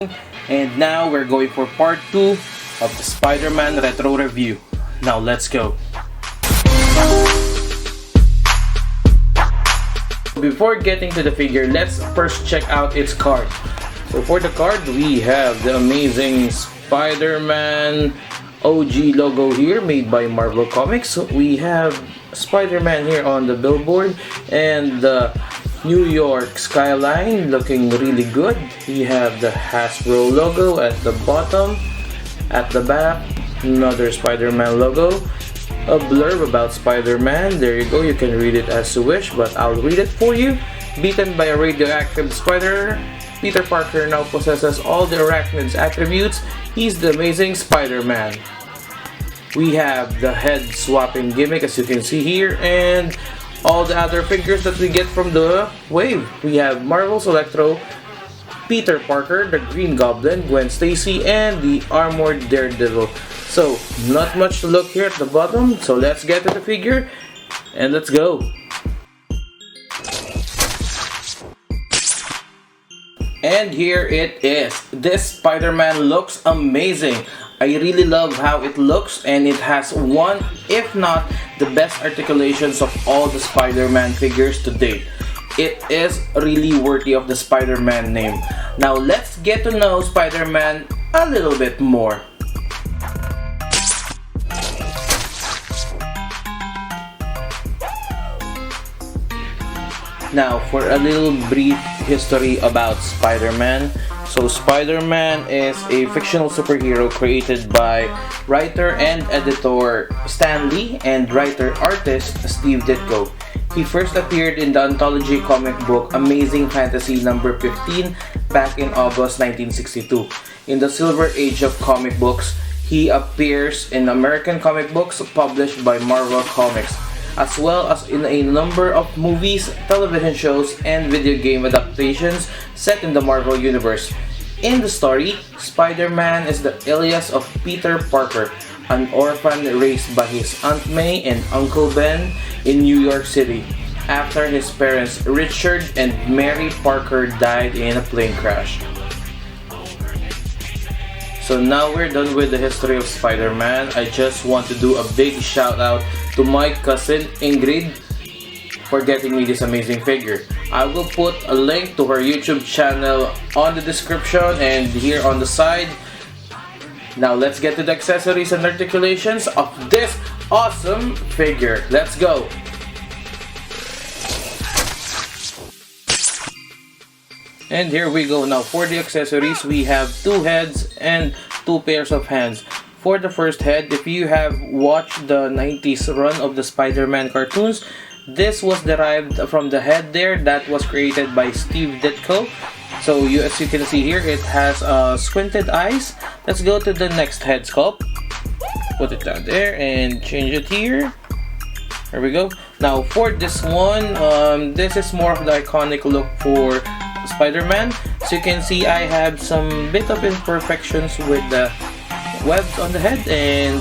And now we're going for part 2 of the Spider-Man retro review. Now let's go. Before getting to the figure, let's first check out its card. So for the card, we have the amazing Spider-Man OG logo here, made by Marvel Comics. We have Spider-Man here on the billboard and the New York skyline looking really good. We have the Hasbro logo at the bottom. At the back, another Spider-Man logo. A blurb about Spider-Man. There you go, you can read it as you wish, but I'll read it for you. Beaten by a radioactive spider, Peter Parker now possesses all the arachnid's attributes. He's the amazing Spider-Man. We have the head swapping gimmick, as you can see here, and all the other figures that we get from the wave. We have Marvel's Electro, Peter Parker, the Green Goblin, Gwen Stacy, and the Armored Daredevil. So, not much to look here at the bottom, so let's get to the figure, and let's go. And here it is. This Spider-Man looks amazing. I really love how it looks, and it has one, if not the best articulations of all the Spider-Man figures to date. It is really worthy of the Spider-Man name. Now let's get to know Spider-Man a little bit more. Now for a little brief history about Spider-Man. So Spider-Man is a fictional superhero created by writer and editor Stan Lee and writer-artist Steve Ditko. He first appeared in the anthology comic book Amazing Fantasy number 15 back in August 1962. In the Silver Age of comic books, he appears in American comic books published by Marvel Comics, as well as in a number of movies, television shows, and video game adaptations set in the Marvel Universe. In the story, Spider-Man is the alias of Peter Parker, an orphan raised by his Aunt May and Uncle Ben in New York City, after his parents Richard and Mary Parker died in a plane crash. So now we're done with the history of Spider-Man. I just want to do a big shout out to my cousin Ingrid for getting me this amazing figure. I will put a link to her YouTube channel on the description and here on the side. Now let's get to the accessories and articulations of this awesome figure. Let's go! And here we go. Now for the accessories, we have 2 heads and 2 pairs of hands. For the first head, if you have watched the 90s run of the Spider-Man cartoons, this was derived from the head there that was created by Steve Ditko. So as you can see here, it has squinted eyes. Let's go to the next head sculpt. Put it down there and change it here. There we go. Now for this one, this is more of the iconic look for Spider-Man. So you can see I have some bit of imperfections with the webs on the head and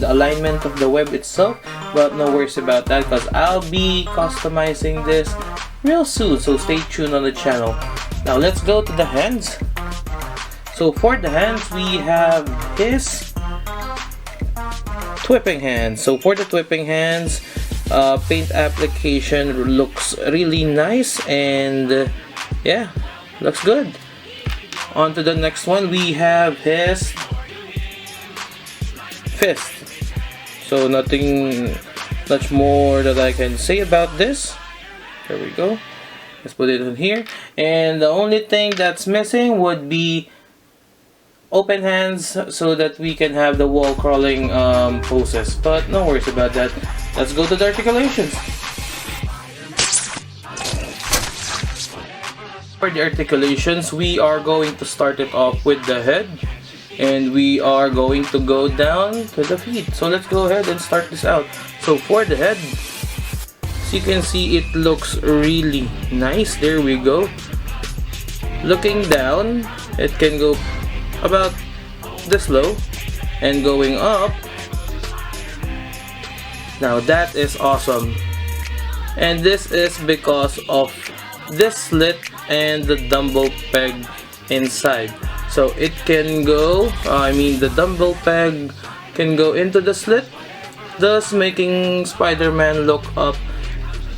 the alignment of the web itself, but no worries about that because I'll be customizing this real soon, so stay tuned on the channel. Now let's go to the hands. So for the hands, we have his twipping hands. So for the twipping hands, paint application looks really nice and yeah, looks good. On to the next one, we have his fist. So nothing much more that I can say about this. There we go. Let's put it in here. And the only thing that's missing would be open hands so that we can have the wall crawling poses. But no worries about that. Let's go to the articulations. For the articulations, we are going to start it off with the head. And we are going to go down to the feet. So let's go ahead and start this out. So for the head, as you can see, it looks really nice. There we go. Looking down, it can go about this low and going up. Now that is awesome. And this is because of this slit and the dumbbell peg inside. So it can go, the dumbbell peg can go into the slit, thus making Spider-Man look up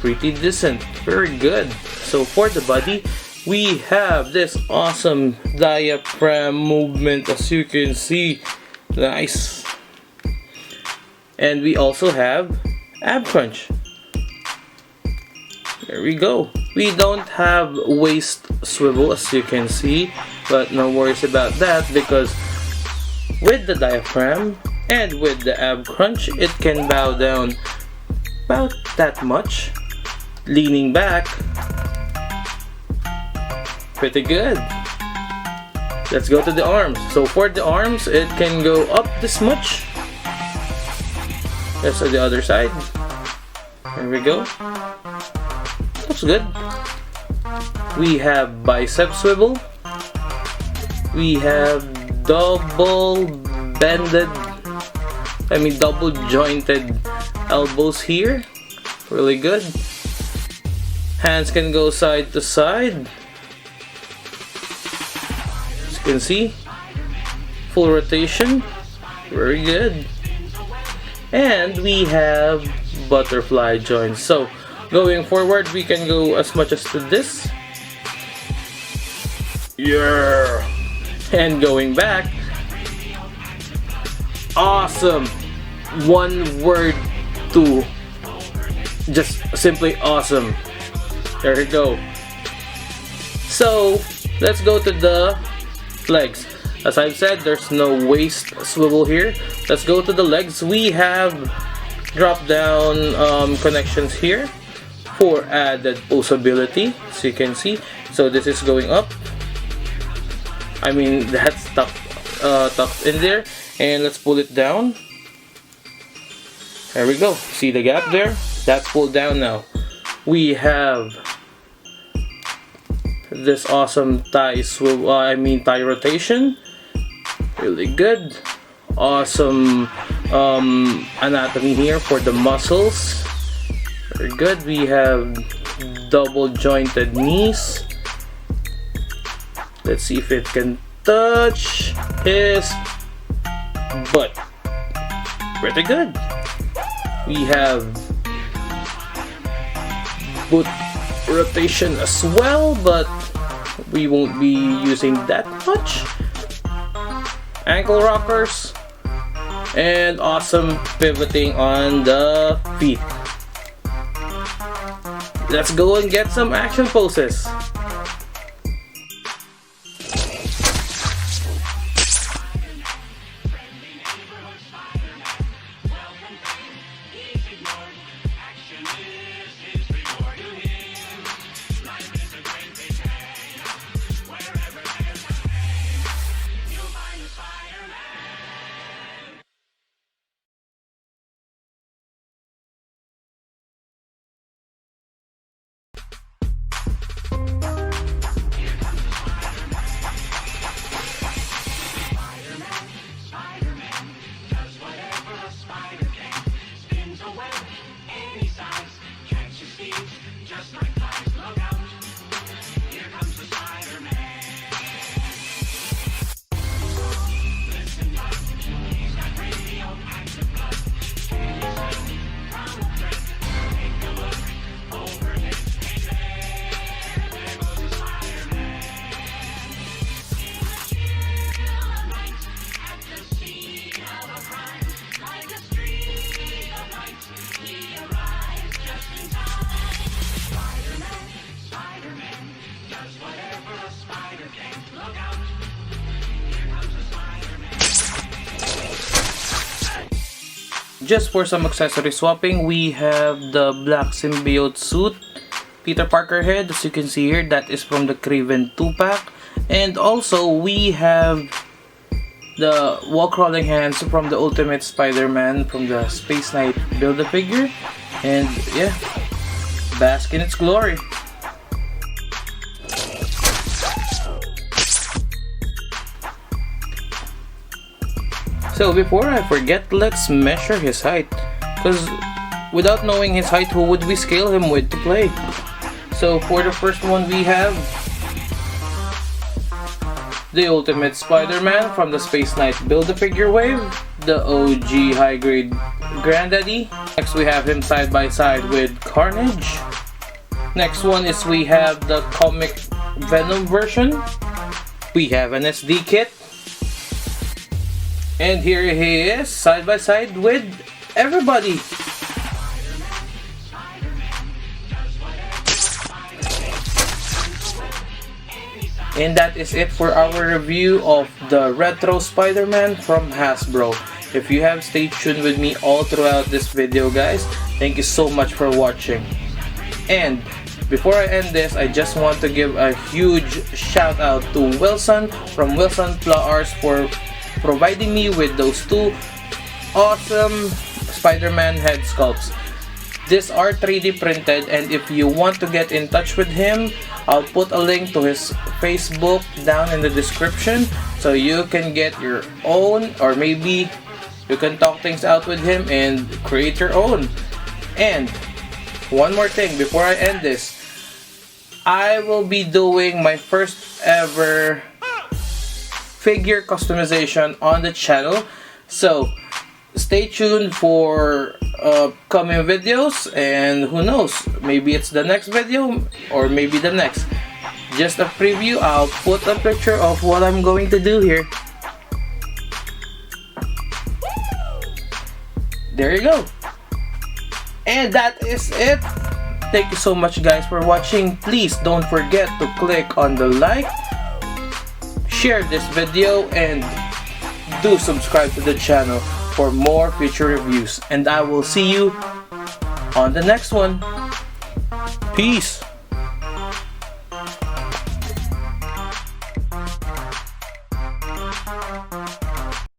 pretty decent. Very good. So for the body, we have this awesome diaphragm movement, as you can see. Nice. And we also have ab crunch. There we go. We don't have waist swivel, as you can see, but no worries about that, because with the diaphragm and with the ab crunch, it can bow down about that much, leaning back. Pretty good. Let's go to the arms. So for the arms, it can go up this much. That's on the other side. There we go. Looks good. We have bicep swivel. We have double jointed elbows here. Really good. Hands can go side to side. As you can see, full rotation. Very good. And we have butterfly joints. So going forward, we can go as much as to this. Yeah. And going back. Awesome. One word to just simply awesome. There we go. So let's go to the legs. As I've said, there's no waist swivel here. Let's go to the legs. We have drop down connections here for added posability, as you can see. So this is going up. That's tucked in there. And let's pull it down. There we go. See the gap there? That's pulled down now. We have this awesome thigh swivel, thigh rotation. Really good. Awesome anatomy here for the muscles. Very good. We have double jointed knees. Let's see if it can touch his butt. Pretty good. We have boot rotation as well, but we won't be using that much. Ankle rockers and awesome pivoting on the feet. Let's go and get some action poses. Just for some accessory swapping, we have the black symbiote suit, Peter Parker head, as you can see here. That is from the Craven 2-pack. And also we have the wall crawling hands from the Ultimate Spider-Man from the Space Knight Build-A-Figure. And yeah, bask in its glory. So before I forget, let's measure his height, because without knowing his height, who would we scale him with to play? So for the first one, we have the Ultimate Spider-Man from the Space Knight Build-A-Figure wave, the OG high-grade Granddaddy. Next we have him side by side with Carnage. Next one is we have the comic Venom version. We have an SD kit. And here he is side by side with everybody. And that is it for our review of the Retro Spider-Man from Hasbro. If you have stayed tuned with me all throughout this video, guys, thank you so much for watching. And before I end this, I just want to give a huge shout out to Wilson from Wilson PL.Art for providing me with those two awesome Spider-Man head sculpts. These are 3D printed, and if you want to get in touch with him, I'll put a link to his Facebook down in the description so you can get your own, or maybe you can talk things out with him and create your own. And one more thing before I end this, I will be doing my first ever figure customization on the channel, so stay tuned for upcoming videos, and who knows, maybe it's the next video or maybe the next. Just a preview. I'll put a picture of what I'm going to do here. There you go. And that is it. Thank you so much, guys, for watching. Please don't forget to click on the like, share this video, and do subscribe to the channel for more future reviews. And I will see you on the next one. Peace.